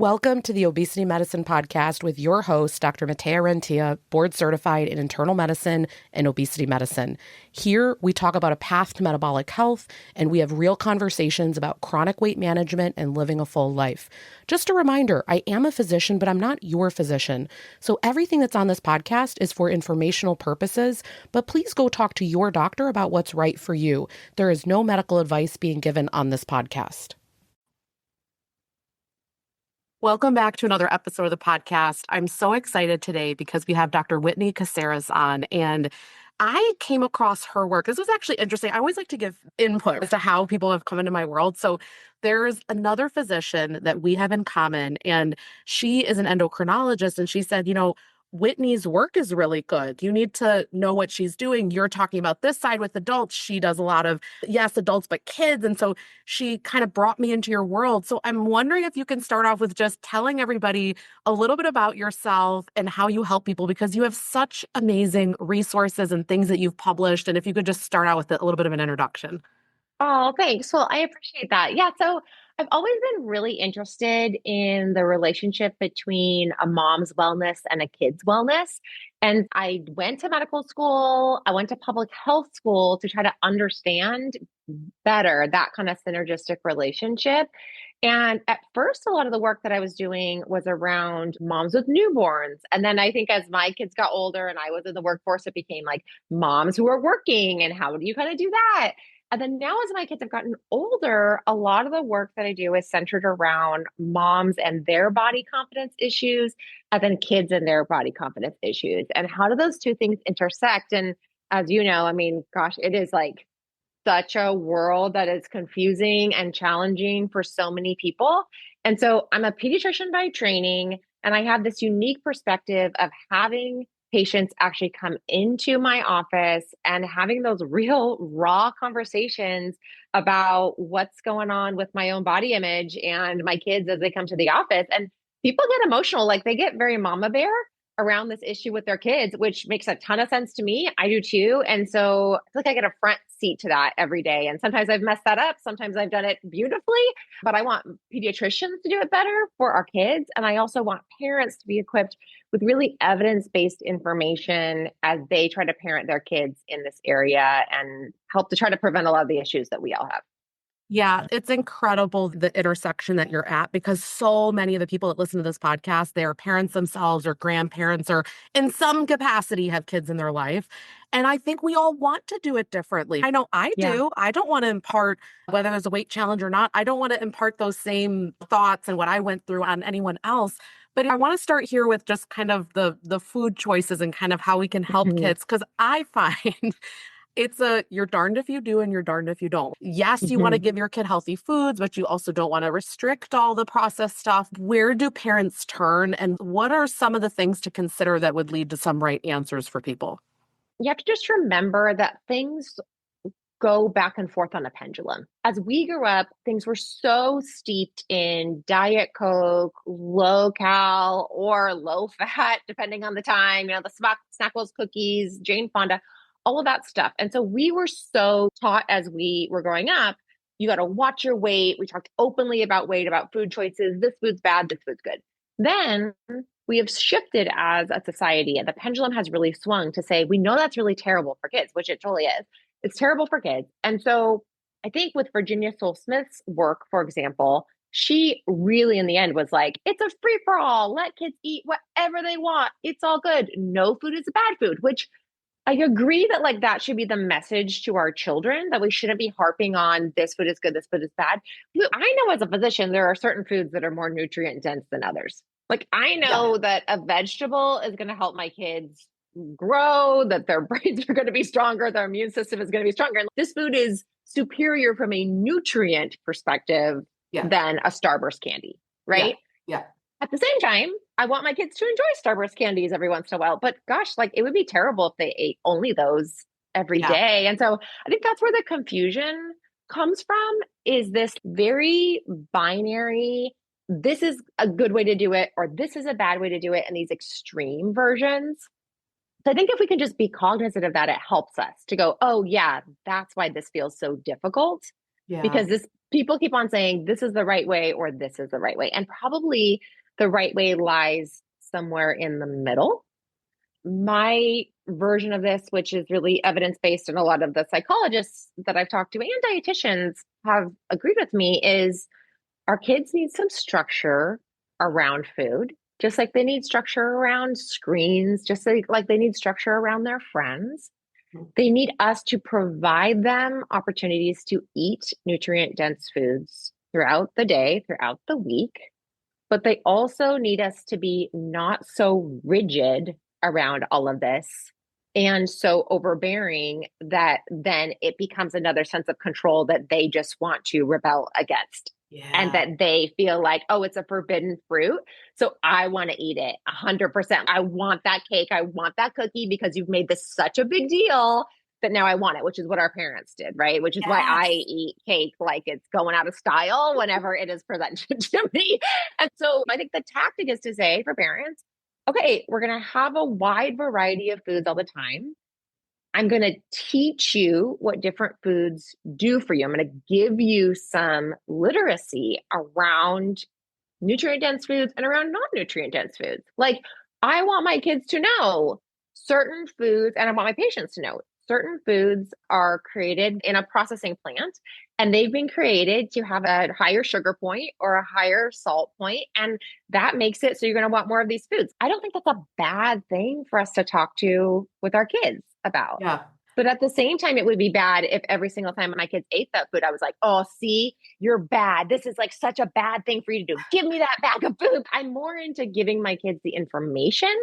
Welcome to the Obesity Medicine Podcast with your host, Dr. Matea Rentia, board certified in internal medicine and obesity medicine. Here, we talk about a path to metabolic health, and we have real conversations about chronic weight management and living a full life. Just a reminder, I am a physician, but I'm not your physician. So everything that's on this podcast is for informational purposes, but please go talk to your doctor about what's right for you. There is no medical advice being given on this podcast. Welcome back to another episode of the podcast. I'm so excited today because we have Dr. Whitney Casares on, and I came across her work. This was actually interesting. I always like to give input as to how people have come into my world. So there's another physician that we have in common, and she is an endocrinologist, and she said, Whitney's work is really good. You need to know what she's doing. You're talking about this side with adults. She does a lot of, yes, adults, but kids. And so she kind of brought me into your world. So I'm wondering if you can start off with just telling everybody a little bit about yourself and how you help people, because you have such amazing resources and things that you've published. And if you could just start out with a little bit of an introduction. Oh, thanks. Well, I appreciate that. Yeah, so I've always been really interested in the relationship between a mom's wellness and a kid's wellness. And I went to medical school, I went to public health school to try to understand better that kind of synergistic relationship. And at first, a lot of the work that I was doing was around moms with newborns. And then I think as my kids got older and I was in the workforce, it became like moms who are working and how do you kind of do that? And then now, as my kids have gotten older, a lot of the work that I do is centered around moms and their body confidence issues, and then kids and their body confidence issues. And how do those two things intersect? And as you know, I mean, gosh, it is like such a world that is confusing and challenging for so many people. And so I'm a pediatrician by training, and I have this unique perspective of having patients actually come into my office and having those real raw conversations about what's going on with my own body image and my kids as they come to the office. And people get emotional, like they get very mama bear around this issue with their kids, which makes a ton of sense to me. I do too. And so I feel like I get a front seat to that every day. And sometimes I've messed that up. Sometimes I've done it beautifully, but I want pediatricians to do it better for our kids. And I also want parents to be equipped with really evidence-based information as they try to parent their kids in this area and help to try to prevent a lot of the issues that we all have. Yeah, it's incredible the intersection that you're at, because so many of the people that listen to this podcast, they are parents themselves or grandparents or in some capacity have kids in their life. And I think we all want to do it differently. I know I do. I don't want to impart, whether there's a weight challenge or not, I don't want to impart those same thoughts and what I went through on anyone else. But I want to start here with just kind of the food choices and kind of how we can help kids, because I find you're darned if you do and you're darned if you don't. Yes, you want to give your kid healthy foods, but you also don't want to restrict all the processed stuff. Where do parents turn, and what are some of the things to consider that would lead to some right answers for people? You have to just remember that things go back and forth on a pendulum. As we grew up, things were so steeped in Diet Coke, low cal or low fat, depending on the time, the Snackles cookies, Jane Fonda, all of that stuff. And so we were so taught as we were growing up, you got to watch your weight. We talked openly about weight, about food choices. This food's bad, this food's good. Then we have shifted as a society, and the pendulum has really swung to say, we know that's really terrible for kids, which it totally is. It's terrible for kids. And so I think with Virginia Sole-Smith's work, for example, she really in the end was like, it's a free for all. Let kids eat whatever they want. It's all good. No food is a bad food, which I agree that like that should be the message to our children, that we shouldn't be harping on this food is good, this food is bad. I know as a physician, there are certain foods that are more nutrient dense than others. Like I know that a vegetable is going to help my kids grow, that their brains are going to be stronger, their immune system is going to be stronger. And this food is superior from a nutrient perspective than a Starburst candy, right? Yeah. At the same time, I want my kids to enjoy Starburst candies every once in a while. But gosh, like it would be terrible if they ate only those every day. And so I think that's where the confusion comes from, is this very binary, this is a good way to do it, or this is a bad way to do it, and these extreme versions. So I think if we can just be cognizant of that, it helps us to go, oh yeah, that's why this feels so difficult. Because this People keep on saying this is the right way or this is the right way. And probably the right way lies somewhere in the middle. My version of this, which is really evidence based, and a lot of the psychologists that I've talked to and dietitians have agreed with me, is our kids need some structure around food, just like they need structure around screens, just like they need structure around their friends. They need us to provide them opportunities to eat nutrient dense foods throughout the day, throughout the week. But they also need us to be not so rigid around all of this and so overbearing that then it becomes another sense of control that they just want to rebel against. And Yeah. that they feel like, oh, it's a forbidden fruit. So I want to eat it 100%. I want that cake. I want that cookie because you've made this such a big deal that now I want it, which is what our parents did, right? Which is why I Yes. eat cake like it's going out of style whenever it is presented to me. And so I think the tactic is to say for parents, okay, we're going to have a wide variety of foods all the time. I'm going to teach you what different foods do for you. I'm going to give you some literacy around nutrient dense foods and around non nutrient dense foods. Like, I want my kids to know certain foods, and I want my patients to know certain foods are created in a processing plant and they've been created to have a higher sugar point or a higher salt point, and that makes it so you're going to want more of these foods. I don't think that's a bad thing for us to talk to with our kids about. Yeah. But at the same time, it would be bad if every single time my kids ate that food, I was like, oh, see, you're bad. This is like such a bad thing for you to do. Give me that bag of food. I'm more into giving my kids the information,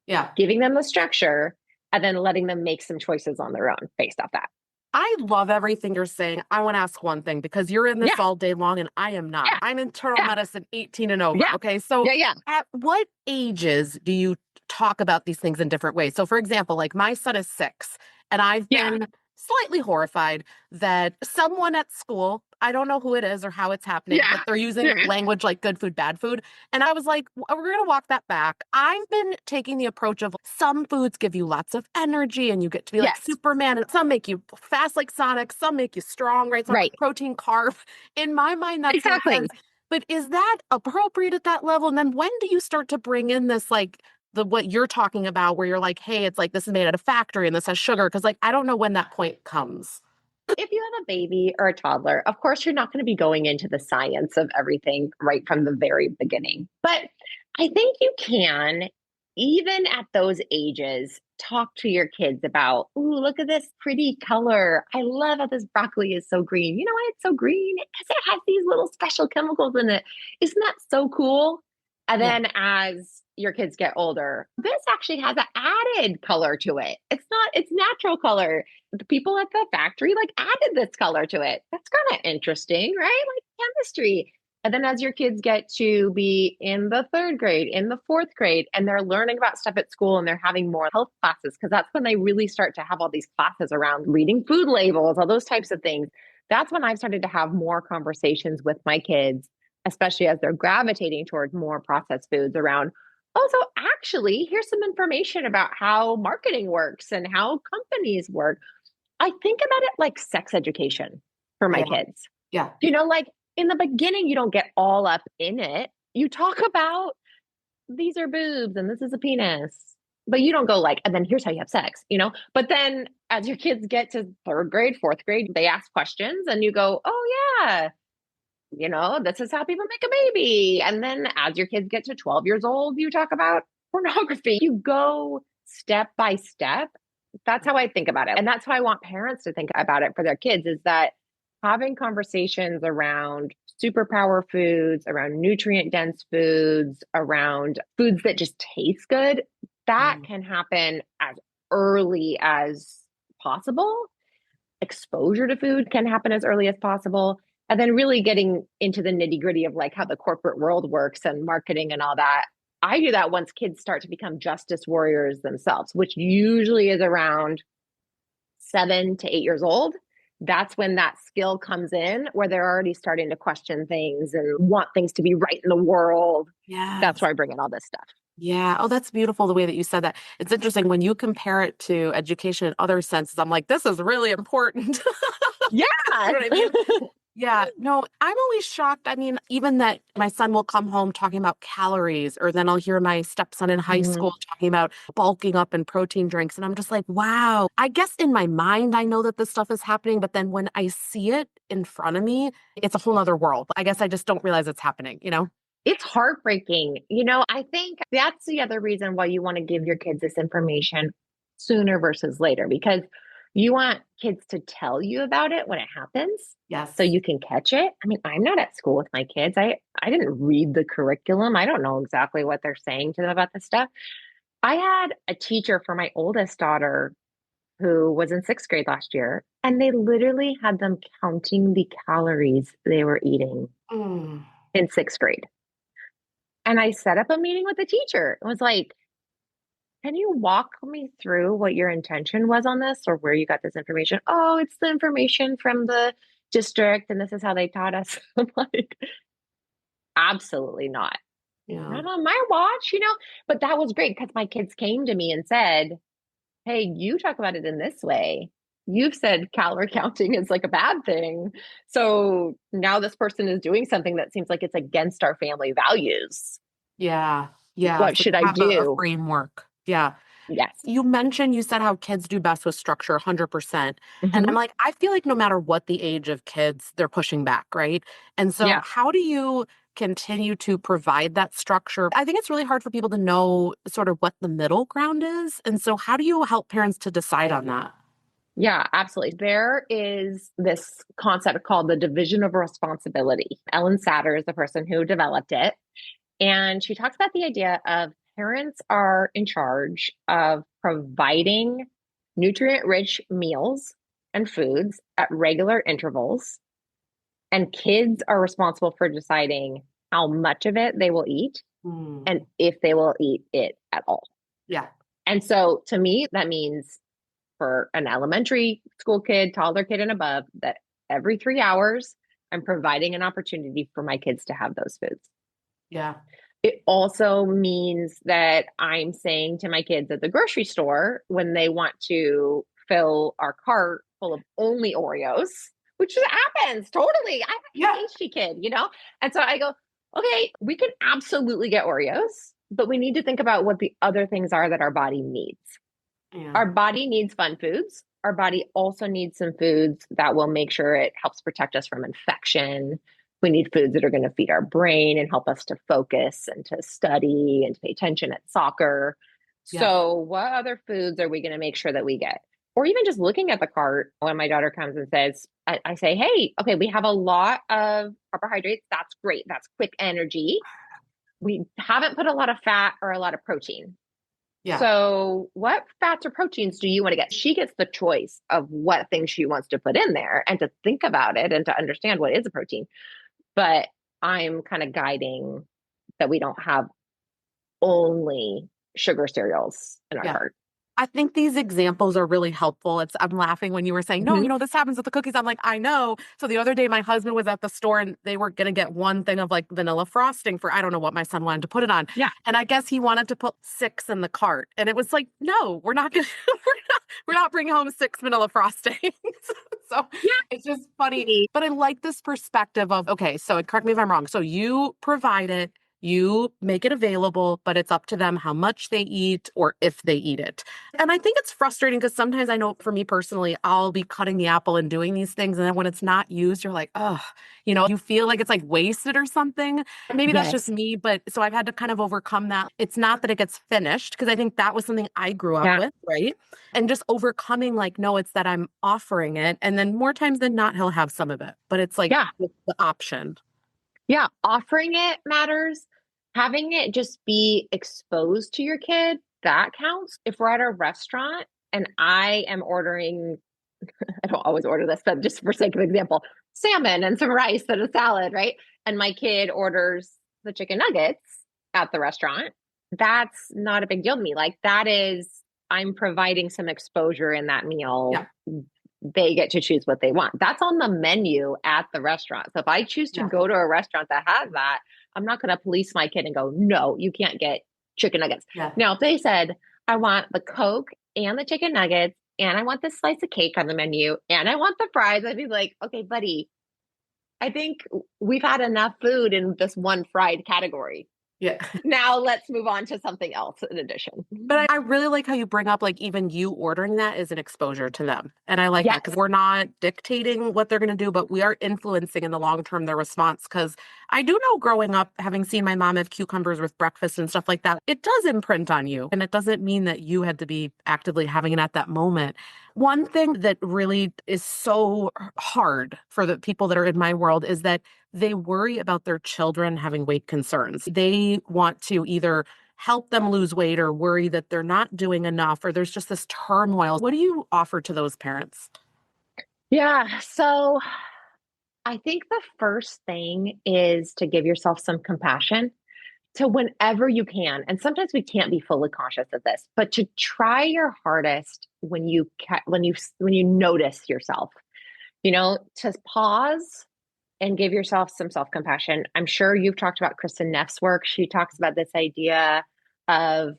Yeah. giving them the structure, and then letting them make some choices on their own based off that. I love everything you're saying. I want to ask one thing because you're in this Yeah, all day long and I am not. yeah, I'm internal yeah, medicine 18 and over. yeah, Okay. So yeah, yeah, at what ages do you talk about these things in different ways? So, for example, like my son is 6, and I've yeah, been slightly horrified that someone at school, I don't know who it is or how it's happening, but yeah, they're using yeah. language like good food, bad food. And I was like, we're going to walk that back. I've been taking the approach of some foods give you lots of energy and you get to be like Yes, Superman, and some make you fast like Sonic, some make you strong, right? Some right. protein, carb. In my mind, that makes Exactly. sense. But is that appropriate at that level? And then when do you start to bring in this like the what you're talking about where you're like, hey, it's like this is made at a factory and this has sugar? Because like I don't know when that point comes. If you have a baby or a toddler, of course, you're not going to be going into the science of everything right from the very beginning. But I think you can, even at those ages, talk to your kids about, ooh, look at this pretty color. I love how this broccoli is so green. You know why it's so green? Because it has these little special chemicals in it. Isn't that so cool? And Yeah. then as your kids get older, this actually has an added color to it. It's natural color. The people at the factory like added this color to it. That's kind of interesting, right? Like chemistry. And then as your kids get to be in the third grade, in the fourth grade, and they're learning about stuff at school and they're having more health classes, because that's when they really start to have all these classes around reading food labels, all those types of things. That's when I've started to have more conversations with my kids, especially as they're gravitating towards more processed foods around. Also, actually, here's some information about how marketing works and how companies work. I think about it like sex education for my Yeah. kids. Yeah. Like in the beginning, you don't get all up in it. You talk about these are boobs and this is a penis, but you don't go like, and then here's how you have sex. But then as your kids get to third grade, fourth grade, they ask questions and you go, oh, yeah, this is how people make a baby. And then as your kids get to 12 years old, you talk about pornography. You go step by step. That's how I think about it. And that's how I want parents to think about it for their kids, is that having conversations around superpower foods, around nutrient dense foods, around foods that just taste good, that Mm. can happen as early as possible. Exposure to food can happen as early as possible. And then really getting into the nitty gritty of like how the corporate world works and marketing and all that. I do that once kids start to become justice warriors themselves, which usually is around 7 to 8 years old. That's when that skill comes in, where they're already starting to question things and want things to be right in the world. That's Yes. why I bring in all this stuff. Yeah. Oh, that's beautiful the way that you said that. It's interesting when you compare it to education in other senses. I'm like, this is really important. Yeah. You know what I mean? Yeah, no, I'm always shocked. I mean, even that my son will come home talking about calories, or then I'll hear my stepson in high Mhm. school talking about bulking up and protein drinks. And I'm just like, wow. I guess in my mind, I know that this stuff is happening, but then when I see it in front of me, it's a whole other world. I guess I just don't realize it's happening, you know? It's heartbreaking. I think that's the other reason why you want to give your kids this information sooner versus later, because you want kids to tell you about it when it happens so Yes. you can catch it. I mean, I'm not at school with my kids. I didn't read the curriculum. I don't know exactly what they're saying to them about this stuff. I had a teacher for my oldest daughter who was in sixth grade last year, and they literally had them counting the calories they were eating Mm. in sixth grade. And I set up a meeting with the teacher. It was like, can you walk me through what your intention was on this or where you got this information? Oh, it's the information from the district, and this is how they taught us. I'm like, absolutely not. Yeah. Not on my watch. But that was great because my kids came to me and said, hey, you talk about it in this way. You've said calorie counting is like a bad thing. So now this person is doing something that seems like it's against our family values. Yeah. Yeah. What So to should I have a do? framework. Yeah. Yes. You said how kids do best with structure 100%. And I'm Hmm. like, I feel like no matter what the age of kids, they're pushing back, right? And so, Yeah. how do you continue to provide that structure? I think it's really hard for people to know sort of what the middle ground is. And so, how do you help parents to decide on that? Yeah, absolutely. There is this concept called the division of responsibility. Ellen Satter is the person who developed it. And she talks about the idea of parents are in charge of providing nutrient rich meals and foods at regular intervals. And kids are responsible for deciding how much of it they will eat Hmm. and if they will eat it at all. Yeah. And so to me, that means for an elementary school kid, toddler kid, and above, that every 3 hours, I'm providing an opportunity for my kids to have those foods. Yeah. It also means that I'm saying to my kids at the grocery store when they want to fill our cart full of only Oreos, which happens totally. I'm Yeah. an ADHD kid. And so I go, okay, we can absolutely get Oreos, but we need to think about what the other things are that our body needs. Yeah. Our body needs fun foods. Our body also needs some foods that will make sure it helps protect us from infection. We need foods that are going to feed our brain and help us to focus and to study and to pay attention at soccer. Yeah. So, what other foods are we going to make sure that we get? Or even just looking at the cart when my daughter comes and says, I say, hey, okay, we have a lot of carbohydrates. That's great. That's quick energy. We haven't put a lot of fat or a lot of protein. Yeah. So, what fats or proteins do you want to get? She gets the choice of what things she wants to put in there and to think about it and to understand what is a protein. But I'm kind of guiding that we don't have only sugar cereals in our Yeah. cart. I think these examples are really helpful. I'm laughing when you were saying, no, Mhm. this happens with the cookies. I'm like, I know. So the other day, my husband was at the store and they were going to get one thing of like vanilla frosting for, I don't know what my son wanted to put it on. Yeah. And I guess he wanted to put six in the cart. And it was like, no, we're not going to, we're not bringing home six vanilla frostings. So it's just funny. Yeah. But I like this perspective of, okay, so correct me if I'm wrong. So you provide it, you make it available, but it's up to them how much they eat or if they eat it. And I think it's frustrating because sometimes I know for me personally, I'll be cutting the apple and doing these things. And then when it's not used, you're like, oh, you feel like it's like wasted or something. Maybe that's just Yes. me, but so I've had to kind of overcome that. It's not that it gets finished because I think that was something I grew up Yeah. with, right? And just overcoming like, no, it's that I'm offering it. And then more times than not, he'll have some of it, but it's like Yeah. the option. Yeah. Offering it matters. Having it just be exposed to your kid, that counts. If we're at a restaurant and I am ordering, I don't always order this, but just for sake of example, salmon and some rice and a salad, right? And my kid orders the chicken nuggets at the restaurant. That's not a big deal to me. Like that is, I'm providing some exposure in that Yeah. meal. They get to choose what they want. That's on the menu at the restaurant. So if I choose to Yeah. go to a restaurant that has that, I'm not going to police my kid and go, no, you can't get chicken nuggets. Yeah. Now, if they said, I want the Coke and the chicken nuggets, and I want this slice of cake on the menu, and I want the fries, I'd be like, okay, buddy, I think we've had enough food in this one fried category. Yeah. Now let's move on to something else in addition. But I really like how you bring up like even you ordering that is an exposure to them. And I like that Yes. because we're not dictating what they're going to do, but we are influencing in the long term their response. Because I do know growing up, having seen my mom have cucumbers with breakfast and stuff like that, it does imprint on you. And it doesn't mean that you had to be actively having it at that moment. One thing that really is so hard for the people that are in my world is that they worry about their children having weight concerns. They want to either help them lose weight or worry that they're not doing enough or there's just this turmoil. What do you offer to those parents? Yeah. So I think the first thing is to give yourself some compassion to whenever you can. And sometimes we can't be fully conscious of this, but to try your hardest when when you notice yourself, to pause and give yourself some self-compassion. I'm sure you've talked about Kristen Neff's work. She talks about this idea of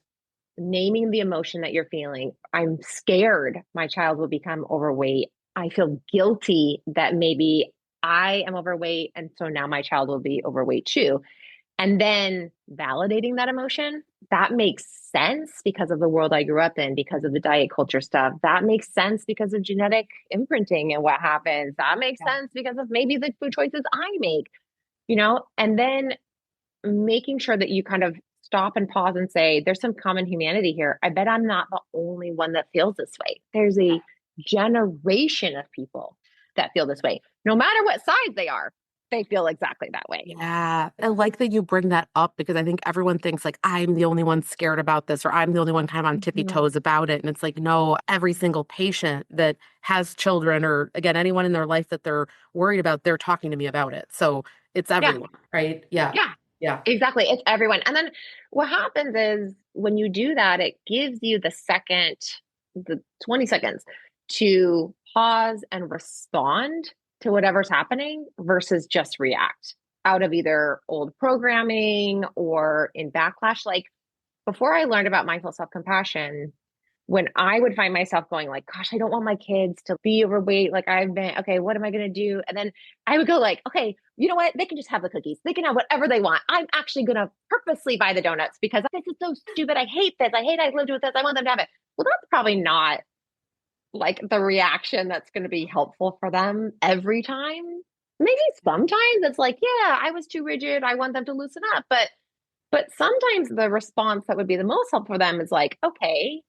naming the emotion that you're feeling. I'm scared my child will become overweight. I feel guilty that maybe I am overweight. And so now my child will be overweight too. And then validating that emotion, that makes sense because of the world I grew up in, because of the diet culture stuff. That makes sense because of genetic imprinting and what happens. That makes sense because of maybe the food choices I make, and then making sure that you kind of stop and pause and say, there's some common humanity here. I bet I'm not the only one that feels this way. There's a generation of people that feel this way. No matter what size they are, they feel exactly that way. Yeah, I like that you bring that up because I think everyone thinks like I'm the only one scared about this or I'm the only one kind of on tippy Mhm. toes about it. And it's like, no, every single patient that has children or again, anyone in their life that they're worried about, they're talking to me about it. So it's Yeah, everyone, right? Yeah. yeah, Yeah. exactly. It's everyone. And then what happens is when you do that, it gives you the 20 seconds to pause and respond to whatever's happening versus just react out of either old programming or in backlash. Like before I learned about mindful self compassion, when I would find myself going like, gosh, I don't want my kids to be overweight. Like I've been, okay, what am I going to do? And then I would go like, okay, you know what? They can just have the cookies. They can have whatever they want. I'm actually going to purposely buy the donuts because this is so stupid. I hate this. I hate I lived with this. I want them to have it. Well, that's probably not like the reaction that's going to be helpful for them every time. Maybe sometimes it's like, yeah, I was too rigid. I want them to loosen up. But sometimes the response that would be the most helpful for them is like, okay,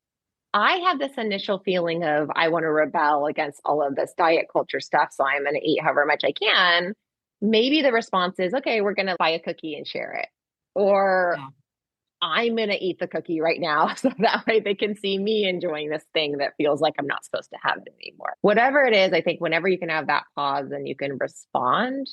I have this initial feeling of I want to rebel against all of this diet culture stuff. So I'm going to eat however much I can. Maybe the response is, okay, we're going to buy a cookie and share it. Or Yeah. I'm going to eat the cookie right now. So that way they can see me enjoying this thing that feels like I'm not supposed to have it anymore. Whatever it is, I think whenever you can have that pause and you can respond,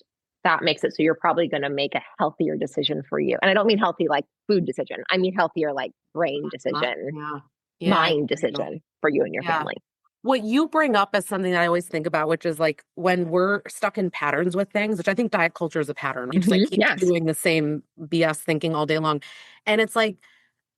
that makes it so you're probably going to make a healthier decision for you. And I don't mean healthy like food decision. I mean healthier like brain decision, Yeah. Yeah. I mind hear you. decision for you and your Yeah. family. What you bring up is something that I always think about, which is like when we're stuck in patterns with things, which I think diet culture is a pattern. You just like keep Yes. doing the same BS thinking all day long. And it's like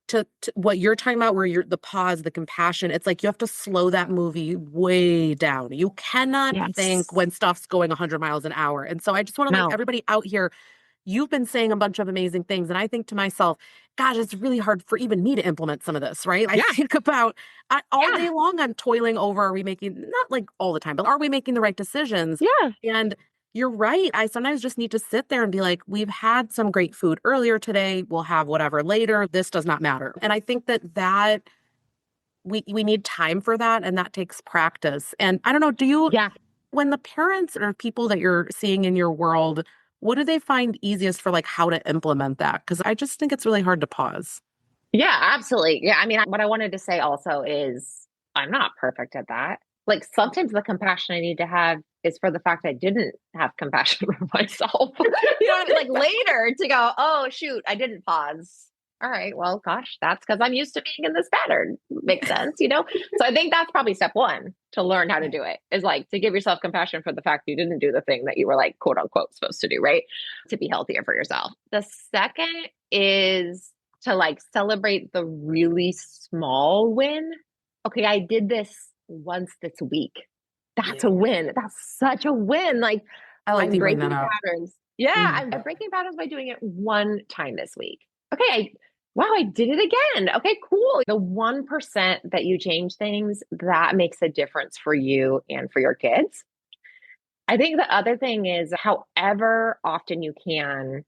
to what you're talking about, where you're the pause, the compassion, it's like you have to slow that movie way down. You cannot think Yes. when stuff's going 100 miles an hour. And so I just want to like No. everybody out here, you've been saying a bunch of amazing things. And I think to myself, gosh, it's really hard for even me to implement some of this, right? I Yeah. think about all Yeah. day long, I'm toiling over, are we making, not like all the time, but are we making the right decisions? Yeah. And you're right. I sometimes just need to sit there and be like, we've had some great food earlier today. We'll have whatever later. This does not matter. And I think that we need time for that. And that takes practice. And I don't know, do you, Yeah. when the parents or people that you're seeing in your world, what do they find easiest for like how to implement that? Because I just think it's really hard to pause. Yeah, absolutely. Yeah. I mean, what I wanted to say also is I'm not perfect at that. Like sometimes the compassion I need to have is for the fact I didn't have compassion for myself. Like later to go, oh, shoot, I didn't pause. All right, well, gosh, that's because I'm used to being in this pattern. Makes sense. So I think that's probably step one to learn how to do it is like to give yourself compassion for the fact you didn't do the thing that you were like, quote unquote, supposed to do, right? To be healthier for yourself. The second is to like celebrate the really small win. Okay, I did this once this week. That's a Yeah. win. That's such a win. Like I like that I'm you bring that breaking up. patterns. Yeah, Mhm. I'm breaking patterns by doing it one time this week. Okay, wow, I did it again. Okay, cool. The 1% that you change things, that makes a difference for you and for your kids. I think the other thing is, however often you can,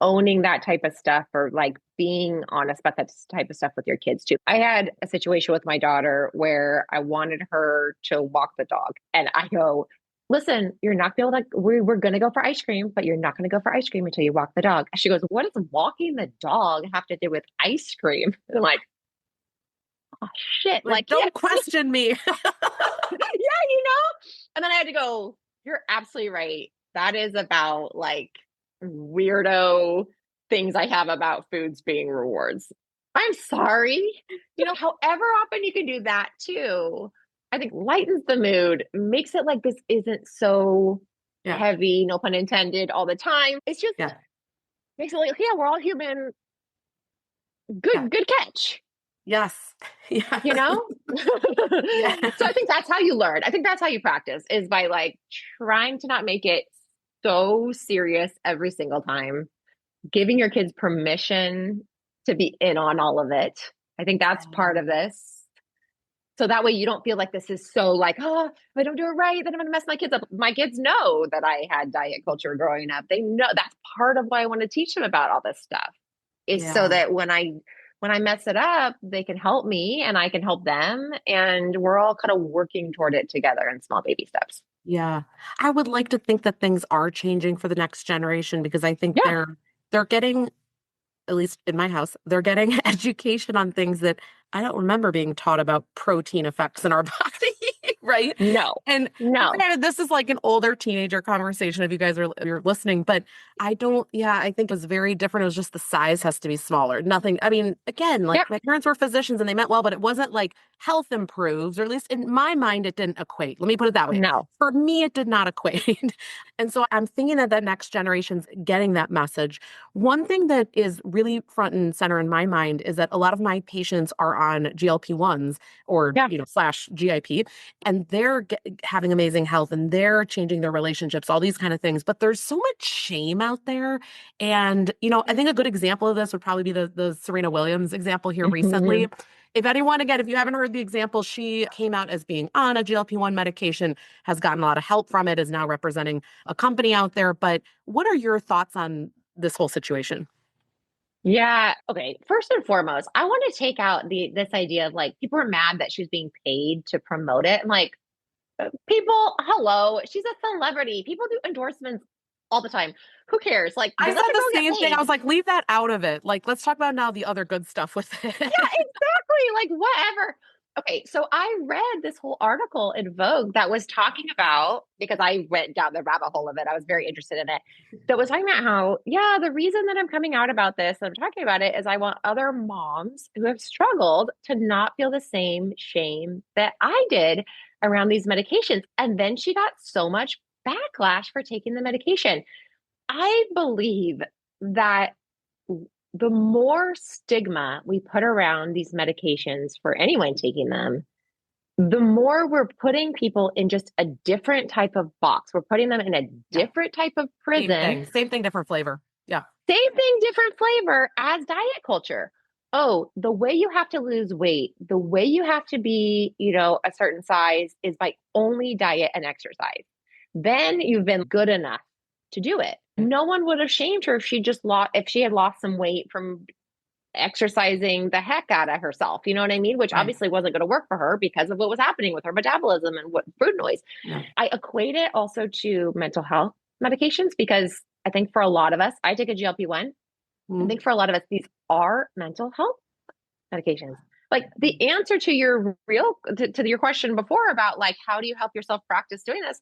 owning that type of stuff or like being honest about that type of stuff with your kids too. I had a situation with my daughter where I wanted her to walk the dog. And I go, listen, you're not going to like, we're going to go for ice cream, but you're not going to go for ice cream until you walk the dog. She goes, what does walking the dog have to do with ice cream? And I'm like, oh shit. Like, Like, yeah, don't question me. yeah, you know? And then I had to go, you're absolutely right. That is about like weirdo things I have about foods being rewards. I'm sorry. However often you can do that too, I think lightens the mood, makes it like this isn't so Yeah. heavy, no pun intended, all the time. It's just Yeah. makes it like, yeah, we're all human. Yeah. Good catch. Yes. Yeah. you know? Yeah. So I think that's how you learn. I think that's how you practice is by like trying to not make it so serious every single time, giving your kids permission to be in on all of it. I think that's part of this. So that way you don't feel like this is so like, oh, if I don't do it right, then I'm going to mess my kids up. My kids know that I had diet culture growing up. They know that's part of why I want to teach them about all this stuff is so Yeah. that when I mess it up, they can help me and I can help them. And we're all kind of working toward it together in small baby steps. Yeah. I would like to think that things are changing for the next generation because I think Yeah. they're getting, at least in my house, they're getting education on things that I don't remember being taught about protein effects in our body, right? No, And no. granted, this is like an older teenager conversation if you guys you're listening, but yeah, I think it was very different. It was just the size has to be smaller. Nothing, I mean, again, like Yep. my parents were physicians and they meant well, but it wasn't like health improves, or at least in my mind, it didn't equate. Let me put it that way. No. For me, it did not equate. And so I'm thinking that the next generation's getting that message. One thing that is really front and center in my mind is that a lot of my patients are on GLP-1s or, Yeah. slash GIP, and they're having amazing health and they're changing their relationships, all these kind of things. But there's so much shame out there. And, I think a good example of this would probably be the Serena Williams example here recently. If anyone, again, if you haven't heard the example, she came out as being on a GLP-1 medication, has gotten a lot of help from it, is now representing a company out there. But what are your thoughts on this whole situation? Yeah. Okay. First and foremost, I want to take out this idea of like people are mad that she was being paid to promote it. I'm like, people, hello, she's a celebrity. People do endorsements all the time. Who cares? Like, I let said the the girl get same thing. I paid. was like, leave that out of it. Like, let's talk about now the other good stuff with it. Yeah, exactly. Like, whatever. Okay, so I read this whole article in Vogue that was talking about, because I went down the rabbit hole of it. I was very interested in it. That was talking about how, yeah, the reason that I'm coming out about this and I'm talking about it is I want other moms who have struggled to not feel the same shame that I did around these medications. And then she got so much backlash for taking the medication. I believe that the more stigma we put around these medications for anyone taking them, the more we're putting people in just a different type of box. We're putting them in a Yeah. different type of Same prison. thing. Same thing, different flavor. Yeah. Same thing, different flavor as diet culture. Oh, the way you have to lose weight, the way you have to be, a certain size is by only diet and exercise. Then you've been good enough to do it. No one would have shamed her if she had lost some weight from exercising the heck out of herself. You know what I mean? Which Right. obviously wasn't going to work for her because of what was happening with her metabolism and what food noise. Yeah. I equate it also to mental health medications because I think for a lot of us, I take a GLP-1. I Mhm. think for a lot of us, these are mental health medications. Like the answer to your question before about like, how do you help yourself practice doing this?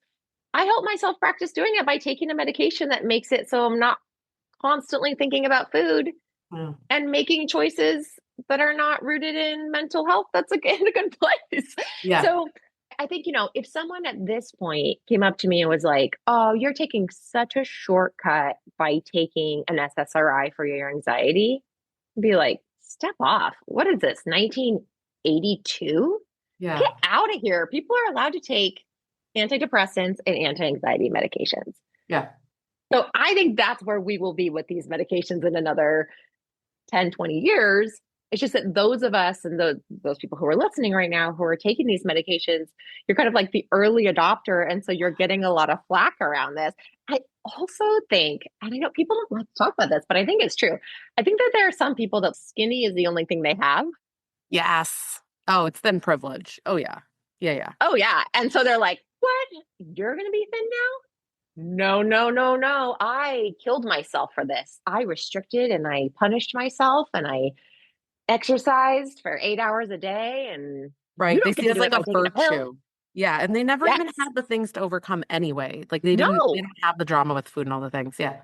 I help myself practice doing it by taking a medication that makes it so I'm not constantly thinking about food Yeah. and making choices that are not rooted in mental health. That's in a good place. Yeah. So I think, if someone at this point came up to me and was like, oh, you're taking such a shortcut by taking an SSRI for your anxiety, I'd be like, step off. What is this, 1982? Yeah. Get out of here. People are allowed to take antidepressants, and anti-anxiety medications. Yeah. So I think that's where we will be with these medications in another 10, 20 years. It's just that those of us and those people who are listening right now who are taking these medications, you're kind of like the early adopter. And so you're getting a lot of flack around this. I also think, and I know people don't like to talk about this, but I think it's true. I think that there are some people that skinny is the only thing they have. Yes. Oh, it's then privilege. Oh, yeah. Yeah, yeah. Oh, yeah. And so they're like, what? You're going to be thin now? No, no, no, no. I killed myself for this. I restricted and I punished myself and I exercised for 8 hours a day. And you Right. They don't get see it to as do like it by a taking a pill. virtue. Yeah. And they never even Yes. had the things to overcome anyway. Like they No, don't have the drama with food and all the things. Yeah.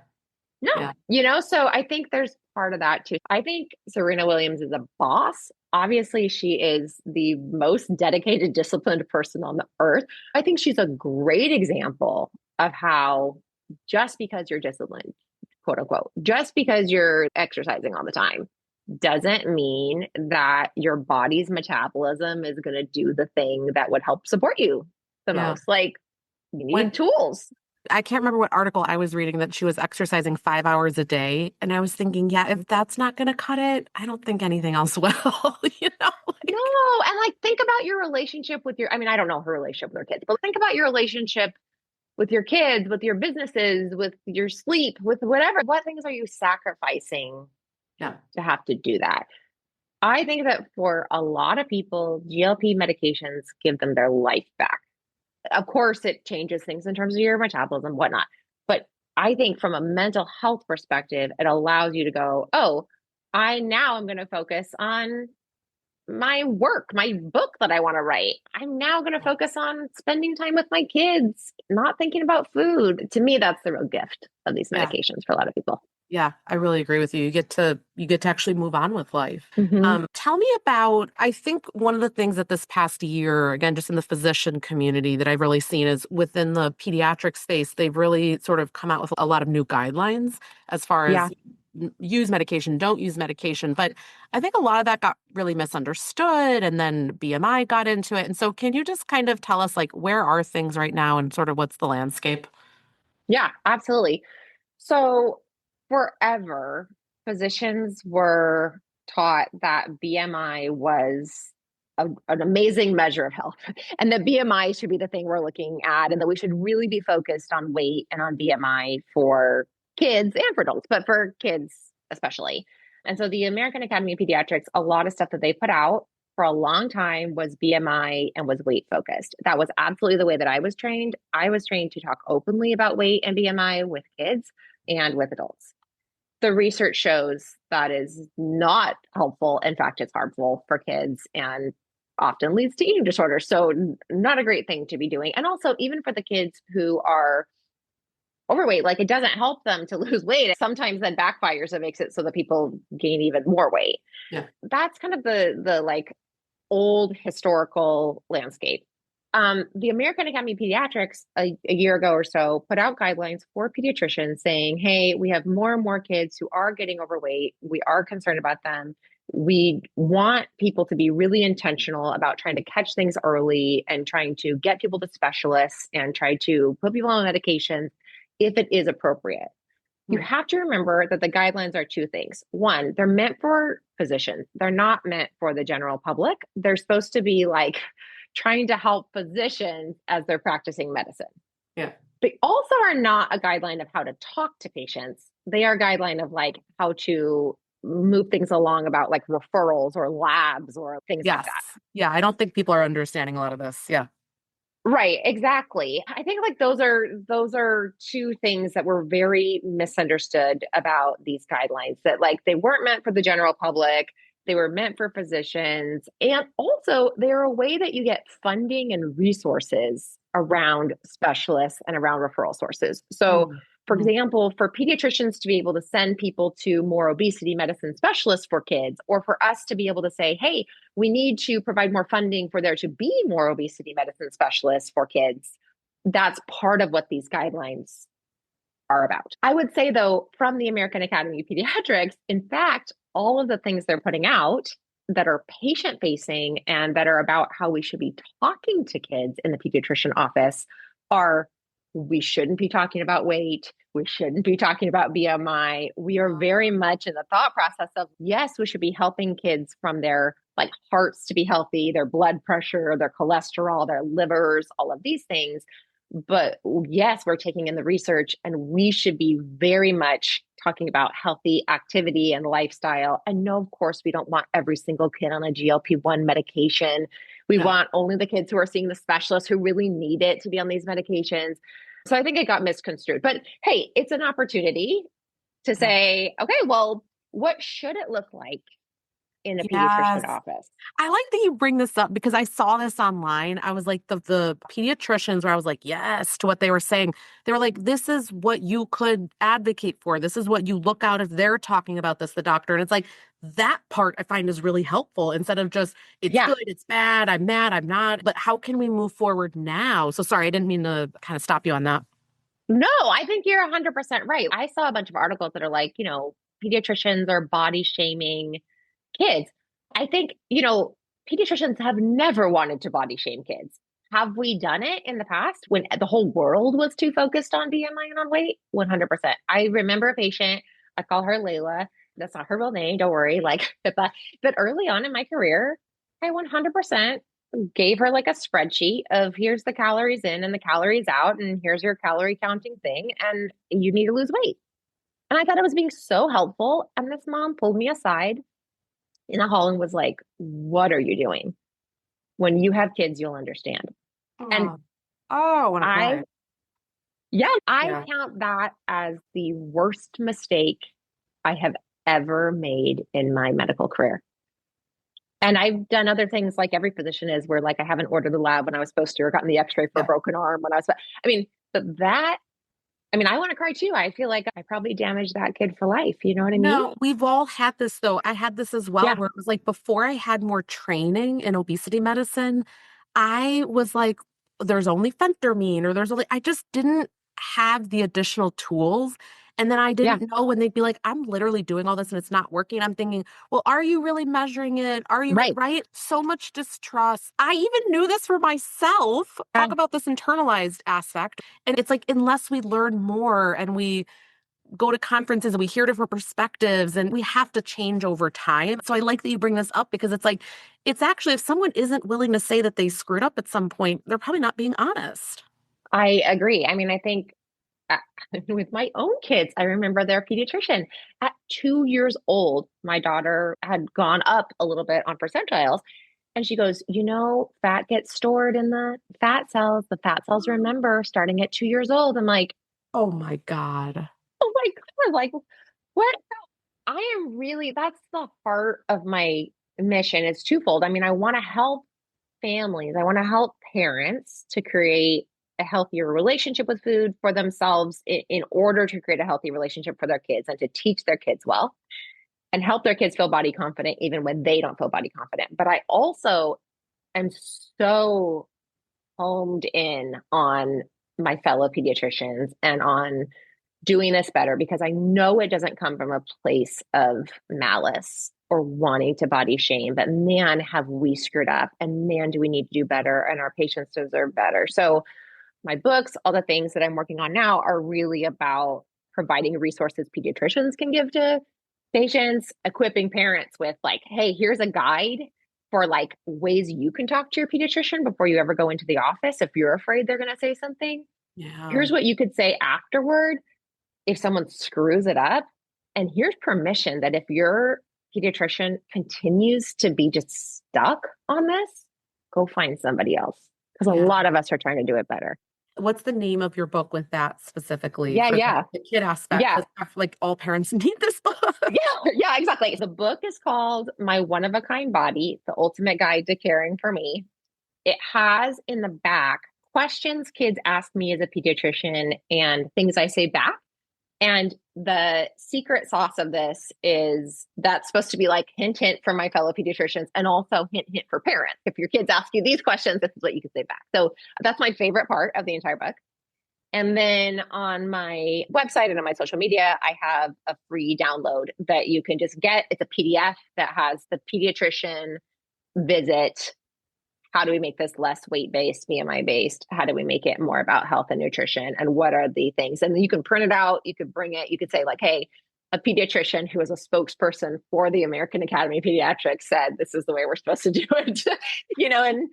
no. Yeah. So I think there's part of that too. I think Serena Williams is a boss. Obviously, she is the most dedicated, disciplined person on the earth. I think she's a great example of how just because you're disciplined, quote unquote, just because you're exercising all the time doesn't mean that your body's metabolism is going to do the thing that would help support you the Yeah. most. Like, you When need tools. I can't remember what article I was reading that she was exercising 5 hours a day. And I was thinking, yeah, if that's not going to cut it, I don't think anything else will, you know? No, Like, and like think about your relationship with your, I mean, I don't know her relationship with her kids, but think about your relationship with your kids, with your businesses, with your sleep, with whatever. What things are you sacrificing yeah. to have to do that? I think that for a lot of people, GLP medications give them their life back. Of course, it changes things in terms of your metabolism, whatnot. But I think from a mental health perspective, it allows you to go, oh, I'm going to focus on my work, my book that I want to write. I'm now going to focus on spending time with my kids, not thinking about food. To me, that's the real gift of these Yeah. medications for a lot of people. Yeah, I really agree with you. You get to actually move on with life. Mm-hmm. Tell me about, I think one of the things that this past year, again, just in the physician community that I've really seen is within the pediatric space, they've really sort of come out with a lot of new guidelines as far Yeah. as use medication, don't use medication. But I think a lot of that got really misunderstood and then BMI got into it. And so can you just kind of tell us like where are things right now and sort of what's the landscape? Yeah, absolutely. So forever, physicians were taught that BMI was an amazing measure of health and that BMI should be the thing we're looking at and that we should really be focused on weight and on BMI for kids and for adults, but for kids especially. And so the American Academy of Pediatrics, a lot of stuff that they put out for a long time was BMI and was weight focused. That was absolutely the way that I was trained. I was trained to talk openly about weight and BMI with kids and with adults. The research shows that is not helpful. In fact, it's harmful for kids and often leads to eating disorders. So, not a great thing to be doing. And also, even for the kids who are overweight, like it doesn't help them to lose weight. Sometimes that backfires and makes it so that people gain even more weight. Yeah. That's kind of the like old historical landscape. The American Academy of Pediatrics a year ago or so put out guidelines for pediatricians saying, hey, we have more and more kids who are getting overweight. We are concerned about them. We want people to be really intentional about trying to catch things early and trying to get people to specialists and try to put people on medications if it is appropriate. You have to remember that the guidelines are two things. One, they're meant for physicians. They're not meant for the general public. They're supposed to be like trying to help physicians as they're practicing medicine. Yeah. They also are not a guideline of how to talk to patients. They are a guideline of like how to move things along about like referrals or labs or things like Yes. that. Yeah, I don't think people are understanding a lot of this. Yeah. Right, exactly. I think like those are two things that were very misunderstood about these guidelines that like they weren't meant for the general public, they were meant for physicians, and also they're a way that you get funding and resources around specialists and around referral sources. So for Mhm. example, for pediatricians to be able to send people to more obesity medicine specialists for kids, or for us to be able to say, hey, we need to provide more funding for there to be more obesity medicine specialists for kids. That's part of what these guidelines are about. I would say, though, from the American Academy of Pediatrics, in fact, all of the things they're putting out, that are patient facing and that are about how we should be talking to kids in the pediatrician office are we shouldn't be talking about weight. We shouldn't be talking about BMI. We are very much in the thought process of, yes, we should be helping kids from their like hearts to be healthy, their blood pressure, their cholesterol, their livers, all of these things. But yes, we're taking in the research and we should be very much talking about healthy activity and lifestyle. And no, of course, we don't want every single kid on a GLP-1 medication. We Yeah. want only the kids who are seeing the specialists who really need it to be on these medications. So I think it got misconstrued. But hey, it's an opportunity to say, okay, well, what should it look like in a Yes. pediatrician office? I like that you bring this up because I saw this online. I was like, the pediatricians where I was like, yes, to what they were saying. They were like, this is what you could advocate for. This is what you look out if they're talking about this, the doctor. And it's like that part I find is really helpful instead of just, it's Yeah. good, it's bad, I'm mad, I'm not. But how can we move forward now? So sorry, I didn't mean to kind of stop you on that. No, I think you're 100% right. I saw a bunch of articles that are like, pediatricians are body shaming kids. I think, pediatricians have never wanted to body shame kids. Have we done it in the past when the whole world was too focused on BMI and on weight? 100%. I remember a patient, I call her Layla. That's not her real name. Don't worry. But early on in my career, I 100% gave her like a spreadsheet of here's the calories in and the calories out, and here's your calorie counting thing, and you need to lose weight. And I thought it was being so helpful. And this mom pulled me aside in the hall and was like, what are you doing? When you have kids, you'll understand. And Oh, oh, I want to I, cry. yeah, I Yeah. count that as the worst mistake I have ever made in my medical career. And I've done other things like every physician is where like I haven't ordered the lab when I was supposed to or gotten the x-ray for a Yeah. broken arm when I was, I mean, but that, I mean, I want to cry too. I feel like I probably damaged that kid for life. You know what I mean? No, we've all had this though. I had this as well, Yeah. where it was like before I had more training in obesity medicine, I was like, there's only phentermine or there's only, I just didn't have the additional tools. And then I Yeah. didn't know when they'd be like, I'm literally doing all this and it's not working. I'm thinking, well, are you really measuring it? Are you Right. right? So much distrust. I even knew this for myself. Talk Yeah. about this internalized aspect. And it's like, unless we learn more and we go to conferences and we hear different perspectives and we have to change over time. So I like that you bring this up because it's like, it's actually, if someone isn't willing to say that they screwed up at some point, they're probably not being honest. I agree. I mean, I think uh, with my own kids, I remember their pediatrician at 2 years old. My daughter had gone up a little bit on percentiles. And she goes, fat gets stored in the fat cells. The fat cells remember starting at 2 years old. I'm like, Oh my God. oh my God, like what? I am really, that's the heart of my mission. It's twofold. I mean, I want to help families, I want to help parents to create a healthier relationship with food for themselves in order to create a healthy relationship for their kids and to teach their kids well and help their kids feel body confident even when they don't feel body confident. But I also am so homed in on my fellow pediatricians and on doing this better because I know it doesn't come from a place of malice or wanting to body shame, but man, have we screwed up and man, do we need to do better and our patients deserve better. So my books, all the things that I'm working on now are really about providing resources pediatricians can give to patients, equipping parents with like, hey, here's a guide for like ways you can talk to your pediatrician before you ever go into the office if you're afraid they're going to say something. Yeah. Here's what you could say afterward if someone screws it up. And here's permission that if your pediatrician continues to be just stuck on this, go find somebody else. Because a Yeah. lot of us are trying to do it better. What's the name of your book with that specifically Yeah, for yeah, the kid aspect? yeah, Because I feel like all parents need this book. yeah, yeah, exactly. The book is called My One of a Kind Body, The Ultimate Guide to Caring for Me. It has in the back questions kids ask me as a pediatrician and things I say back. And the secret sauce of this is that's supposed to be like hint, hint for my fellow pediatricians and also hint, hint for parents. If your kids ask you these questions, this is what you can say back. So that's my favorite part of the entire book. And then on my website and on my social media, I have a free download that you can just get. It's a PDF that has the pediatrician visit. How do we make this less weight-based, BMI-based? How do we make it more about health and nutrition? And what are the things? And then you can print it out. You could bring it. You could say like, hey, a pediatrician who is a spokesperson for the American Academy of Pediatrics said, this is the way we're supposed to do it, and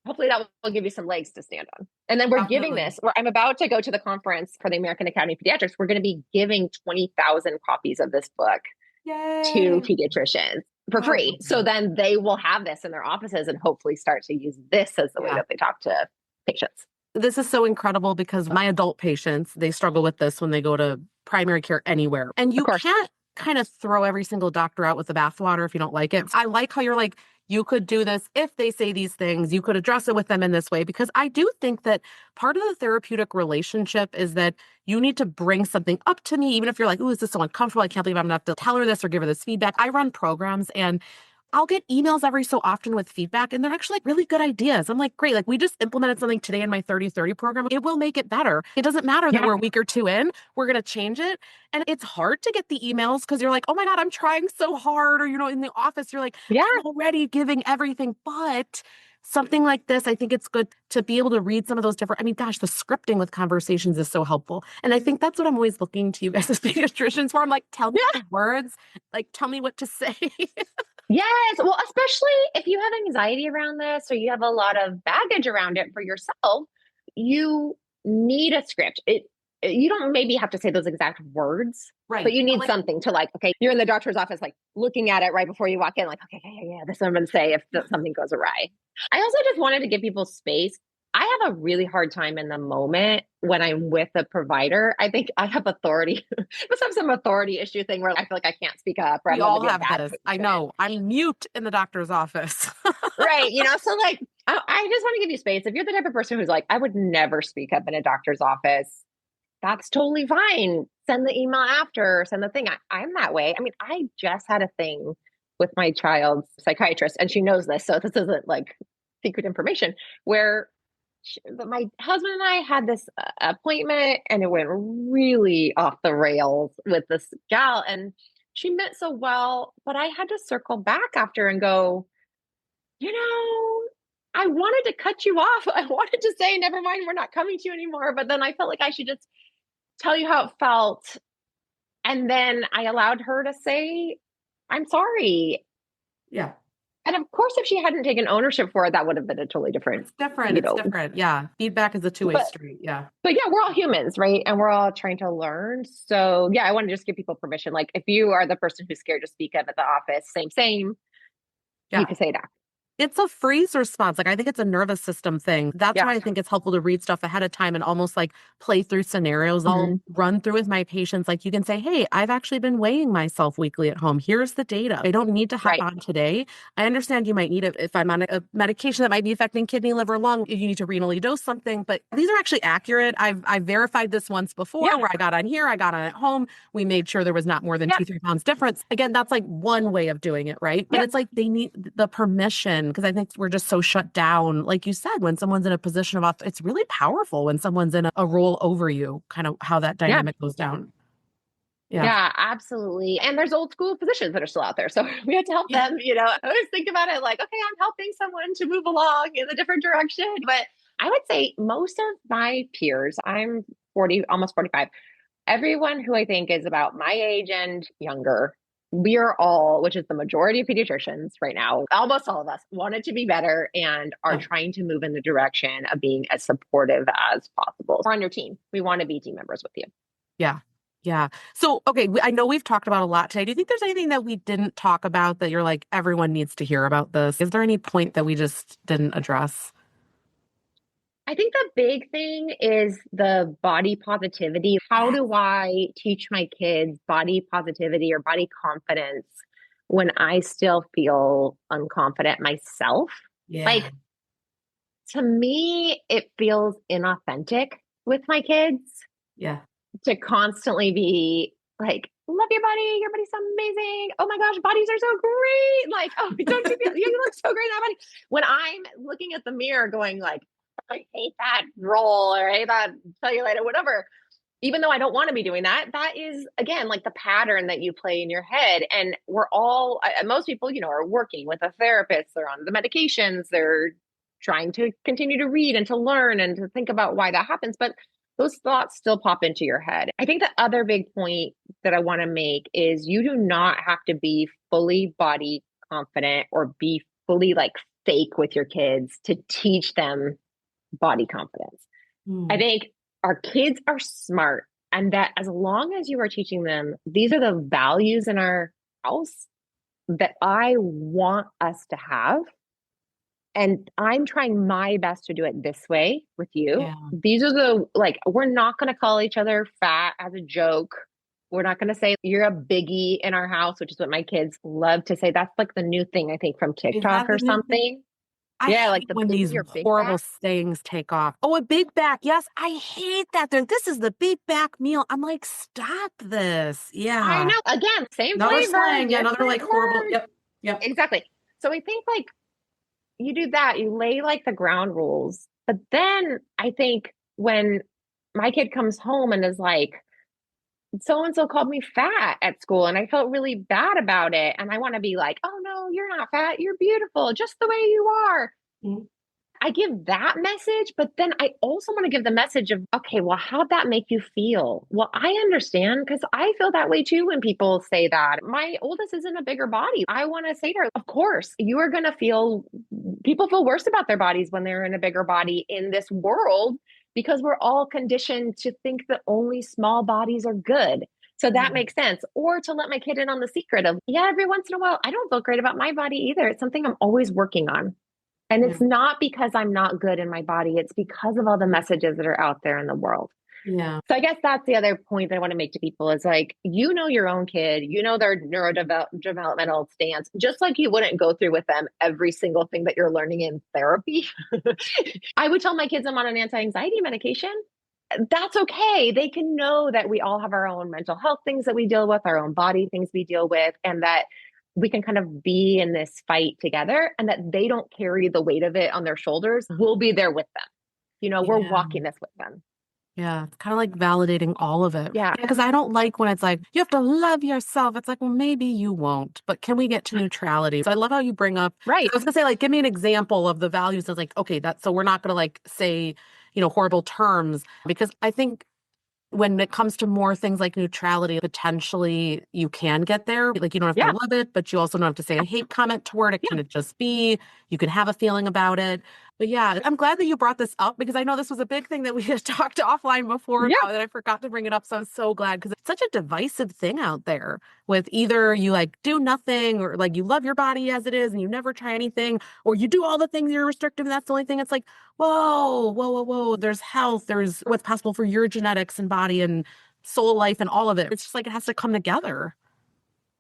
hopefully that will give you some legs to stand on. And then we're giving Definitely. this, where I'm about to go to the conference for the American Academy of Pediatrics. We're going to be giving 20,000 copies of this book to Yay. pediatricians for Oh, free. So then they will have this in their offices and hopefully start to use this as the way yeah. that they talk to patients. This is so incredible because my adult patients, they struggle with this when they go to primary care anywhere. And Of you course. can't kind of throw every single doctor out with the bathwater if you don't like it. I like how you're like, you could do this if they say these things, you could address it with them in this way, because I do think that part of the therapeutic relationship is that you need to bring something up to me, even if you're like, oh, is this so uncomfortable? I can't believe I'm gonna have to tell her this or give her this feedback. I run programs and I'll get emails every so often with feedback, and they're actually like really good ideas. I'm like, great. Like, we just implemented something today in my 30/30 program. It will make it better. It doesn't matter that Yeah. we're a week or two in, we're going to change it. And it's hard to get the emails because you're like, oh my God, I'm trying so hard. Or, in the office, you're like, Yeah. I'm already giving everything. But something like this, I think it's good to be able to read some of those different, I mean, gosh, the scripting with conversations is so helpful. And I think that's what I'm always looking to you guys as pediatricians for. I'm like, tell me Yeah. the words, like, tell me what to say. Yes. Well, especially if you have anxiety around this or you have a lot of baggage around it for yourself, you need a script. You don't maybe have to say those exact words, but Right. you But need like, something to like, okay, you're in the doctor's office, like looking at it right before you walk in, like, okay, yeah, this is what I'm going to say if something goes awry. I also just wanted to give people space. I have a really hard time in the moment when I'm with a provider. I think I have authority. I must have some authority issue thing where I feel like I can't speak up or I'm we going to all be a have bad this. I patient. know. I'm mute in the doctor's office. Right. So like, I just want to give you space. If you're the type of person who's like, I would never speak up in a doctor's office, that's totally fine. Send the email after, send the thing. I'm that way. I mean, I just had a thing with my child's psychiatrist, and she knows this. So this isn't like secret information where my husband and I had this appointment and it went really off the rails with this gal. And she meant so well, but I had to circle back after and go, I wanted to cut you off. I wanted to say, never mind, we're not coming to you anymore. But then I felt like I should just tell you how it felt. And then I allowed her to say, I'm sorry. Yeah. And of course, if she hadn't taken ownership for it, that would have been a totally different, It's different. you It's know. different. Yeah. Feedback is a two-way But street. Yeah. but yeah, we're all humans, right? And we're all trying to learn. So yeah, I want to just give people permission. Like if you are the person who's scared to speak up at the office, same, you Yeah. can say that. It's a freeze response. Like, I think it's a nervous system thing. That's Yeah. why I think it's helpful to read stuff ahead of time and almost like play through scenarios. I'll Hmm. run through with my patients. Like, you can say, hey, I've actually been weighing myself weekly at home. Here's the data. I don't need to hop Right. on today. I understand you might need it if I'm on a medication that might be affecting kidney, liver, lung. You need to renally dose something, but these are actually accurate. I've verified this once before Yeah. where I got on here, I got on at home. We made sure there was not more than Yeah. 2-3 pounds difference. Again, that's like one way of doing it, right? But Yeah. it's like they need the permission because I think we're just so shut down. Like you said, when someone's in a position of authority, it's really powerful when someone's in a role over you, kind of how that Yeah. dynamic goes down. Yeah. Yeah, absolutely. And there's old school physicians that are still out there. So we have to help Yeah. them. I always think about it like, okay, I'm helping someone to move along in a different direction. But I would say most of my peers, I'm 40, almost 45, everyone who I think is about my age and younger, we are all, which is the majority of pediatricians right now, almost all of us want it to be better and are Yeah. trying to move in the direction of being as supportive as possible. We're on your team. We want to be team members with you. Yeah. Yeah. So, okay, I know we've talked about a lot today. Do you think there's anything that we didn't talk about that you're like, everyone needs to hear about this? Is there any point that we just didn't address? I think the big thing is the body positivity. How Yeah. do I teach my kids body positivity or body confidence when I still feel unconfident myself? Yeah. Like, to me, it feels inauthentic with my kids Yeah. to constantly be like, love your body's amazing. Oh my gosh, bodies are so great. Like, oh, don't you feel, you look so great in that body. When I'm looking at the mirror going like, I hate that roll or I hate that cellulite or whatever. Even though I don't want to be doing that, that is again like the pattern that you play in your head. And we're all, most people, are working with a therapist, they're on the medications, they're trying to continue to read and to learn and to think about why that happens. But those thoughts still pop into your head. I think the other big point that I want to make is you do not have to be fully body confident or be fully like fake with your kids to teach them body confidence. I Mm. think our kids are smart, and that as long as you are teaching them, these are the values in our house that I want us to have. And I'm trying my best to do it this way with you. Yeah. These are the, like, we're not going to call each other fat as a joke. We're not going to say you're a biggie in our house, which is what my kids love to say. That's like the new thing, I think, from Is TikTok that the or new thing? something. I Yeah, like hate the when these biggie or big horrible back. sayings take off. Oh, a big back. Yes, I hate that. This is the big back meal. I'm like, stop this. I Yeah. know. Again, same Another flavor, slang. Yeah, another different like horrible. word. Yep. Yep. Exactly. So I think like you do that, you lay like the ground rules. But then I think when my kid comes home and is like, so and so called me fat at school and I felt really bad about it. And I want to be like, oh no, you're not fat. You're beautiful just the way you are. Mm. I give that message, but then I also want to give the message of, okay, well, how'd that make you feel? Well, I understand because I feel that way too when people say that. My oldest is in a bigger body. I want to say to her, of course, you are going to feel, people feel worse about their bodies when they're in a bigger body in this world because we're all conditioned to think that only small bodies are good. So that Yeah. makes sense. Or to let my kid in on the secret of, yeah, every once in a while, I don't feel great about my body either. It's something I'm always working on. And Yeah. it's not because I'm not good in my body, it's because of all the messages that are out there in the world. Yeah. So I guess that's the other point that I want to make to people is like, your own kid, their neurodevelopmental stance, just like you wouldn't go through with them every single thing that you're learning in therapy. I would tell my kids I'm on an anti-anxiety medication. That's okay. They can know that we all have our own mental health things that we deal with, our own body things we deal with, and that we can kind of be in this fight together and that they don't carry the weight of it on their shoulders. We'll be there with them. We're Yeah. walking this with them. Yeah. It's kind of like validating all of it. Yeah. Yeah, because I don't like when it's like, you have to love yourself. It's like, well, maybe you won't, but can we get to neutrality? So I love how you bring up, I Right. was gonna say, like, give me an example of the values. It's like, okay, that's so we're not gonna like say, horrible terms because I think when it comes to more things like neutrality, potentially you can get there. Like you don't have to Yeah. love it, but you also don't have to say a hate comment toward it. Yeah. Can it just be? You can have a feeling about it. But yeah, I'm glad that you brought this up because I know this was a big thing that we had talked offline before Yeah. about that I forgot to bring it up. So I'm so glad because it's such a divisive thing out there with either you like do nothing or like you love your body as it is and you never try anything, or you do all the things you're restrictive and that's the only thing. It's like, whoa, whoa, whoa, whoa. There's health, there's what's possible for your genetics and body and soul life and all of it. It's just like it has to come together.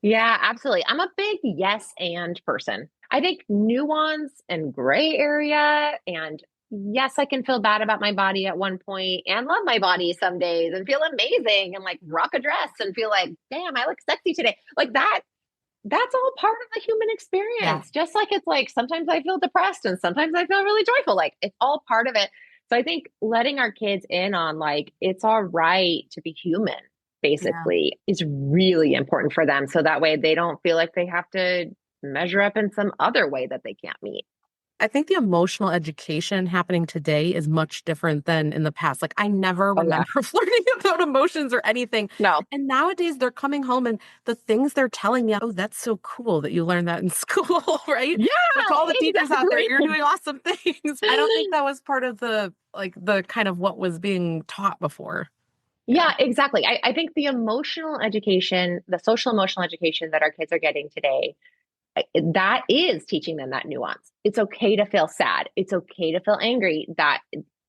Yeah, absolutely. I'm a big yes and person. I think nuance and gray area and yes, I can feel bad about my body at one point and love my body some days and feel amazing and like rock a dress and feel like, damn, I look sexy today. Like that's all part of the human Yeah. experience. Just like it's like sometimes I feel depressed and sometimes I feel really joyful. Like it's all part of it. So I think letting our kids in on like it's all right to be human Yeah. basically is really important for them. So that way they don't feel like they have to measure up in some other way that they can't meet. I think the emotional education happening today is much different than in the past. Like, I never Oh yeah. remember learning about emotions or anything. No. And nowadays they're coming home and the things they're telling me, oh, that's so cool that you learned that in school, right? Yeah, Like all the teachers out there, exactly. you're doing awesome things. I don't think that was part of the kind of what was being taught before. Yeah. Yeah, exactly. I think the emotional education, the social emotional education that our kids are getting today, that is teaching them that nuance. It's okay to feel sad. It's okay to feel angry. That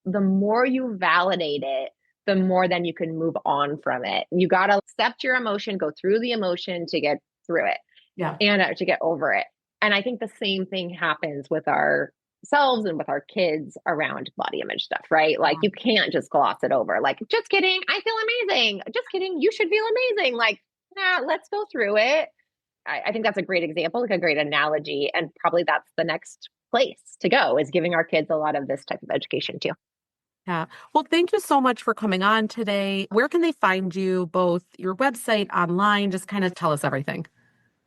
the more you validate it, the more then you can move on from it. You got to accept your emotion, go through the emotion to get through it Yeah. and to get over it. And I think the same thing happens with ourselves and with our kids around body image stuff, right? Like you can't just gloss it over. Like, just kidding. I feel amazing. Just kidding. You should feel amazing. Like, nah, let's go through it. I think that's a great example, like a great analogy. And probably that's the next place to go, is giving our kids a lot of this type of education too. Yeah. Well, thank you so much for coming on today. Where can they find you, both your website, online? Just kind of tell us everything.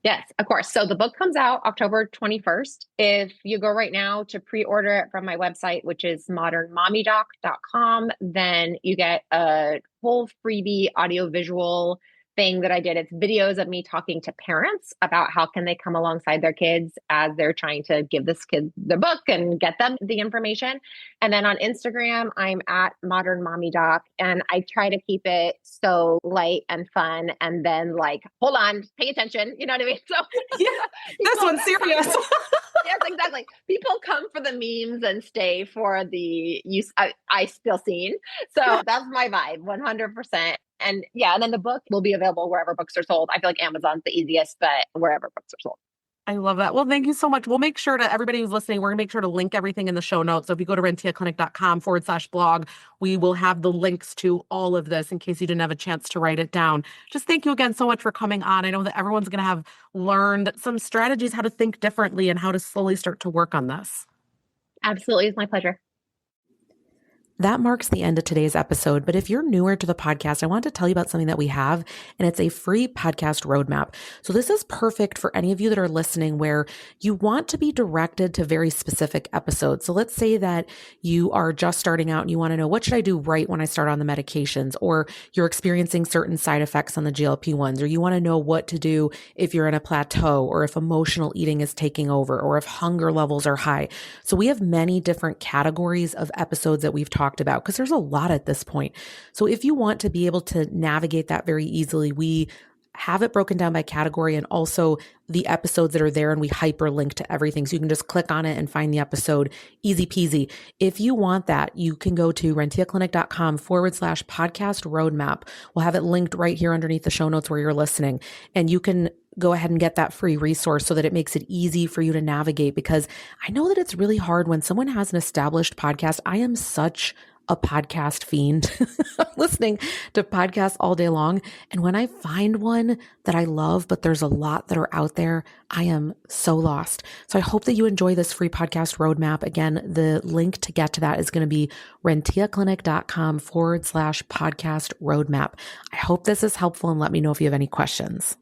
Yes, of course. So the book comes out October 21st. If you go right now to pre-order it from my website, which is modernmommydoc.com, then you get a whole freebie audio-visual thing that I did. It's videos of me talking to parents about how can they come alongside their kids as they're trying to give this kid the book and get them the information. And then on Instagram, I'm at Modern Mommy Doc, and I try to keep it so light and fun. And then like, hold on, pay attention. You know what I mean? So Yeah, this one's serious. yes, exactly. People come for the memes and stay for the use. I still seen. So that's my vibe, 100%. And yeah, and then the book will be available wherever books are sold. I feel like Amazon's the easiest, but wherever books are sold. I love that. Well, thank you so much. We'll make sure to everybody who's listening, we're gonna make sure to link everything in the show notes. So if you go to rentiaclinic.com/blog, we will have the links to all of this in case you didn't have a chance to write it down. Just thank you again so much for coming on. I know that everyone's going to have learned some strategies, how to think differently and how to slowly start to work on this. Absolutely. It's my pleasure. That marks the end of today's episode, but if you're newer to the podcast, I want to tell you about something that we have, and it's a free podcast roadmap. So this is perfect for any of you that are listening where you want to be directed to very specific episodes. So let's say that you are just starting out and you want to know, what should I do right when I start on the medications? Or you're experiencing certain side effects on the GLP-1s, or you want to know what to do if you're in a plateau, or if emotional eating is taking over, or if hunger levels are high. So we have many different categories of episodes that we've talked about, because there's a lot at this point. So if you want to be able to navigate that very easily, we have it broken down by category, and also the episodes that are there, and we hyperlink to everything. So you can just click on it and find the episode, easy peasy. If you want that, you can go to rentiaclinic.com/podcast roadmap. We'll have it linked right here underneath the show notes where you're listening. And you can go ahead and get that free resource so that it makes it easy for you to navigate, because I know that it's really hard when someone has an established podcast. I am such a podcast fiend. I'm listening to podcasts all day long. And when I find one that I love, but there's a lot that are out there, I am so lost. So I hope that you enjoy this free podcast roadmap. Again, the link to get to that is going to be rentiaclinic.com/podcast roadmap. I hope this is helpful, and let me know if you have any questions.